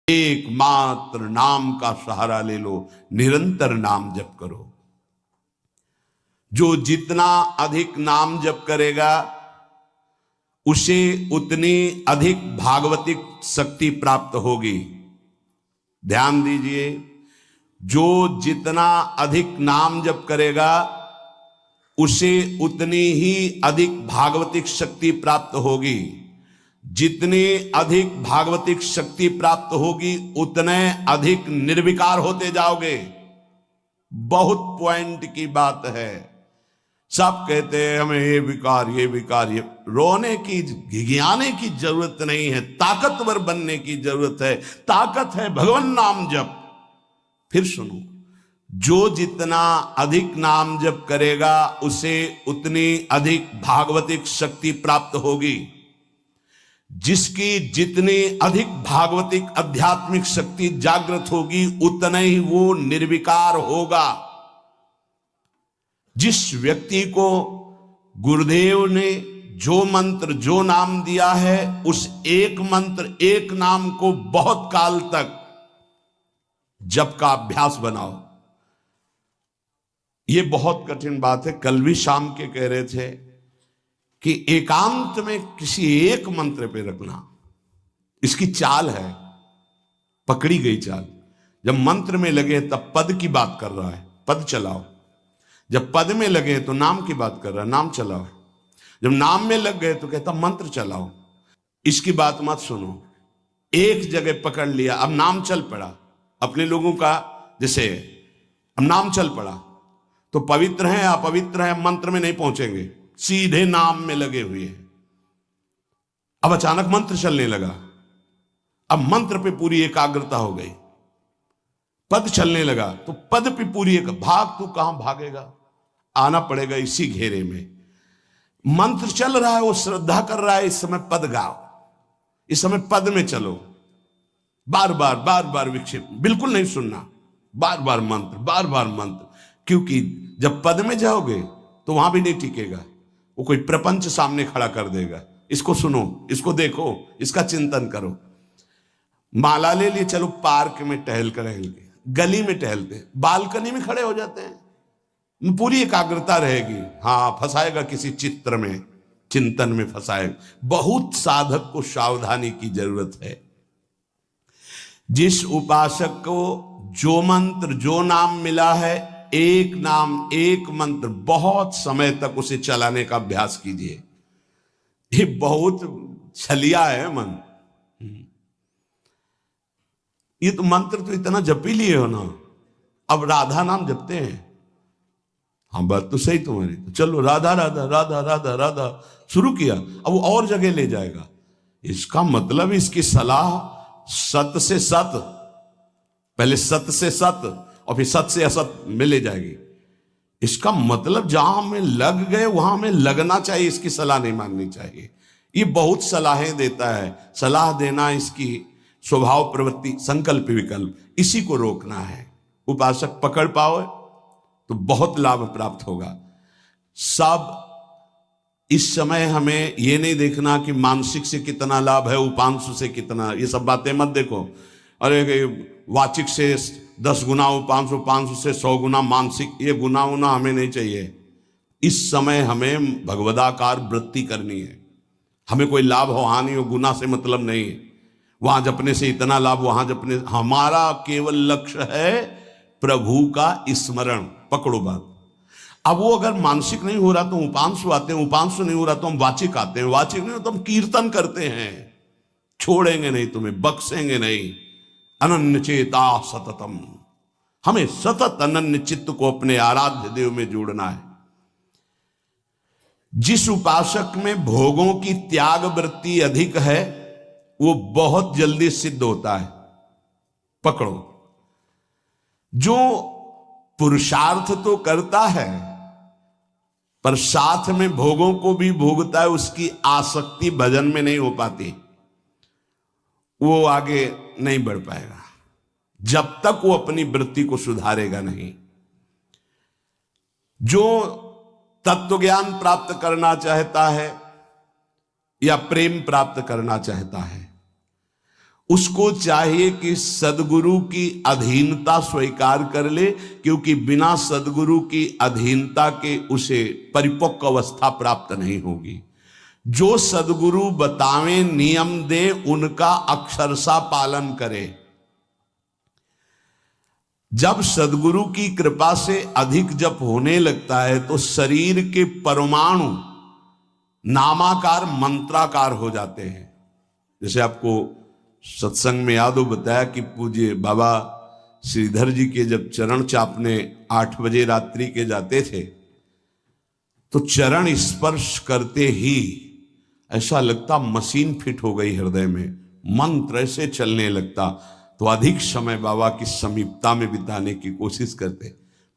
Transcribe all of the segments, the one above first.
एकमात्र नाम का सहारा ले लो, निरंतर नाम जप करो। जो जितना अधिक नाम जप करेगा उसे उतनी अधिक भागवतिक शक्ति प्राप्त होगी। ध्यान दीजिए, जो जितना अधिक नाम जप करेगा उसे उतनी ही अधिक भागवतिक शक्ति प्राप्त होगी। जितनी अधिक भागवतिक शक्ति प्राप्त होगी उतने अधिक निर्विकार होते जाओगे। बहुत पॉइंट की बात है। सब कहते हैं हमें ये विकार ये विकार, ये रोने की घिघियाने की जरूरत नहीं है, ताकतवर बनने की जरूरत है। ताकत है भगवान नाम जप। फिर सुनो, जो जितना अधिक नाम जप करेगा उसे उतनी अधिक भागवतिक शक्ति प्राप्त होगी। जिसकी जितनी अधिक भागवतिक आध्यात्मिक शक्ति जागृत होगी उतना ही वो निर्विकार होगा। जिस व्यक्ति को गुरुदेव ने जो मंत्र जो नाम दिया है उस एक मंत्र एक नाम को बहुत काल तक जप का अभ्यास बनाओ। ये बहुत कठिन बात है। कल भी शाम के कह रहे थे कि एकांत में किसी एक मंत्र पे रखना, इसकी चाल है, पकड़ी गई चाल। जब मंत्र में लगे तब पद की बात कर रहा है, पद चलाओ। जब पद में लगे तो नाम की बात कर रहा है, नाम चलाओ। जब नाम में लग गए तो कहता मंत्र चलाओ। इसकी बात मत सुनो। एक जगह पकड़ लिया, अब नाम चल पड़ा। अपने लोगों का जैसे अब नाम चल पड़ा तो पवित्र हैं अपवित्र हैं मंत्र में नहीं पहुंचेंगे, सीधे नाम में लगे हुए हैं। अब अचानक मंत्र चलने लगा, अब मंत्र पे पूरी एकाग्रता हो गई। पद चलने लगा तो पद पे पूरी एक भाग, तू कहां भागेगा, आना पड़ेगा इसी घेरे में। मंत्र चल रहा है, वो श्रद्धा कर रहा है, इस समय पद गाओ, इस समय पद में चलो। बार बार विक्षेप बिल्कुल नहीं सुनना, बार बार मंत्र। क्योंकि जब पद में जाओगे तो वहां भी नहीं टिकेगा, वो कोई प्रपंच सामने खड़ा कर देगा। इसको सुनो, इसको देखो, इसका चिंतन करो। माला ले लिए, चलो पार्क में टहल कर रहेंगे, गली में टहलते, बालकनी में खड़े हो जाते हैं, पूरी एकाग्रता रहेगी। हाँ, फंसाएगा किसी चित्र में, चिंतन में फंसाएगा। बहुत साधक को सावधानी की जरूरत है। जिस उपासक को जो मंत्र जो नाम मिला है, एक नाम एक मंत्र बहुत समय तक उसे चलाने का अभ्यास कीजिए। ये बहुत छलिया है मन। ये तो मंत्र तो इतना जप ही लिए हो ना, अब राधा नाम जपते हैं। हाँ, बात तो सही तुम्हारी, तो चलो राधा राधा राधा राधा राधा शुरू किया, अब वो और जगह ले जाएगा। इसका मतलब इसकी सलाह सत से सत, पहले सत से सत और फिर सत से असत में ले जाएगी। इसका मतलब जहां में लग गए वहां में लगना चाहिए, इसकी सलाह नहीं माननी चाहिए। ये बहुत सलाहें देता है, सलाह देना इसकी स्वभाव प्रवृत्ति संकल्प विकल्प, इसी को रोकना है। उपासक पकड़ पाओ तो बहुत लाभ प्राप्त होगा। सब इस समय हमें ये नहीं देखना कि मानसिक से कितना लाभ है, उपांशु से कितना, ये सब बातें मत देखो। अरे वाचिक से 10 गुना उपांशु, उपांशु से 100 गुना मानसिक, ये गुना उना हमें नहीं चाहिए। इस समय हमें भगवदाकार वृत्ति करनी है। हमें कोई लाभ हो हानि हो गुना से मतलब नहीं है। वहां जपने से इतना लाभ, वहां जपने, हमारा केवल लक्ष्य है प्रभु का स्मरण। पकड़ो बात। अब वो अगर मानसिक नहीं हो रहा तो उपांशु आते हैं, उपांशु नहीं हो रहा तो हम वाचिक आते हैं, वाचिक नहीं हो तो हम कीर्तन करते हैं। छोड़ेंगे नहीं तुम्हें, बख्शेंगे नहीं। अनन्य चेता सततम, हमें सतत अनन्य चित्त को अपने आराध्य देव में जोड़ना है। जिस उपासक में भोगों की त्याग वृत्ति अधिक है वो बहुत जल्दी सिद्ध होता है। पकड़ो, जो पुरुषार्थ तो करता है पर साथ में भोगों को भी भोगता है, उसकी आसक्ति भजन में नहीं हो पाती, वो आगे नहीं बढ़ पाएगा जब तक वो अपनी वृत्ति को सुधारेगा नहीं। जो तत्व ज्ञान प्राप्त करना चाहता है या प्रेम प्राप्त करना चाहता है, उसको चाहिए कि सदगुरु की अधीनता स्वीकार कर ले, क्योंकि बिना सदगुरु की अधीनता के उसे परिपक्व अवस्था प्राप्त नहीं होगी। जो सदगुरु बतावे नियम दे उनका अक्षरशः पालन करे। जब सदगुरु की कृपा से अधिक जप होने लगता है तो शरीर के परमाणु नामाकार मंत्राकार हो जाते हैं। जैसे आपको सत्संग में याद हो बताया कि पूज्य बाबा श्रीधर जी के जब चरण चापने 8 बजे रात्रि के जाते थे तो चरण स्पर्श करते ही ऐसा लगता मशीन फिट हो गई हृदय में, मंत्र ऐसे चलने लगता। तो अधिक समय बाबा की समीपता में बिताने की कोशिश करते,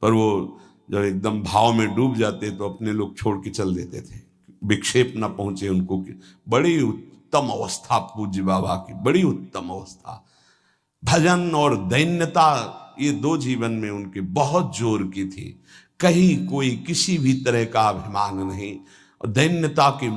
पर वो जब एकदम भाव में डूब जाते तो अपने लोग छोड़ के चल देते थे, विक्षेप ना पहुंचे उनको। बड़ी उत्तम अवस्था पूज्य बाबा की, बड़ी उत्तम अवस्था। भजन और दैन्यता ये 2 जीवन में उनके बहुत जोर की थी। कहीं कोई किसी भी तरह का अभिमान नहीं, और दैन्यता के